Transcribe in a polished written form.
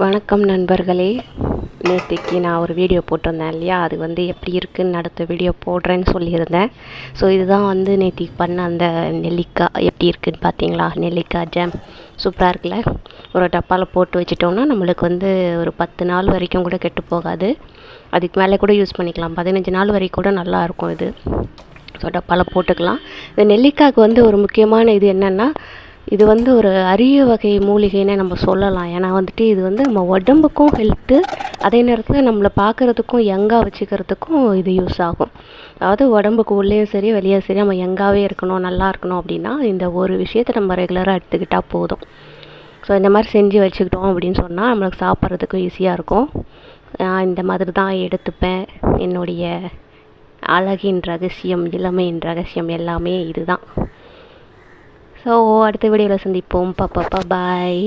வணக்கம் நண்பர்களே. நேற்றுக்கு நான் ஒரு வீடியோ போட்டிருந்தேன் இல்லையா, அது வந்து எப்படி இருக்குதுன்னு அடுத்த வீடியோ போடுறேன்னு சொல்லியிருந்தேன். ஸோ இதுதான் வந்து நேற்றுக்கு பண்ண அந்த நெல்லிக்காய் எப்படி இருக்குதுன்னு பார்த்தீங்களா? நெல்லிக்காய் ஜாம் சூப்பராக இருக்குல்ல. ஒரு டப்பாவில் போட்டு வச்சிட்டோம்னா நம்மளுக்கு வந்து ஒரு 10 நாள் வரைக்கும் கூட கெட்டு போகாது. அதுக்கு மேலே கூட யூஸ் பண்ணிக்கலாம். 15 நாள் வரைக்கும் கூட நல்லாயிருக்கும் இது. ஸோ டப்பாவில் போட்டுக்கலாம். இந்த நெல்லிக்காய்க்கு வந்து ஒரு முக்கியமான இது என்னென்னா, இது வந்து ஒரு அரிய வகை மூலிகைன்னு நம்ம சொல்லலாம். ஏன்னா வந்துட்டு இது வந்து நம்ம உடம்புக்கும் ஹெல்த்து, அதே நேரத்தில் நம்மளை பார்க்குறதுக்கும் யங்காக வச்சுக்கிறதுக்கும் இது யூஸ் ஆகும். அதாவது உடம்புக்கு உள்ளேயும் சரி வெளியே சரி நம்ம யங்காகவே இருக்கணும், நல்லா இருக்கணும் அப்படின்னா இந்த ஒரு விஷயத்தை நம்ம ரெகுலராக எடுத்துக்கிட்டால் போதும். ஸோ இந்த மாதிரி செஞ்சு வச்சுக்கிட்டோம் அப்படின்னு சொன்னால் நம்மளுக்கு சாப்பிட்றதுக்கும் ஈஸியாக இருக்கும். நான் இந்த மாதிரி தான் எடுத்துப்பேன். என்னுடைய அழகின் ரகசியம், இளமையின் ரகசியம் எல்லாமே இதுதான். ஸோ அடுத்த வீடியோவில் சந்திப்போம். பாப்பா பாய்.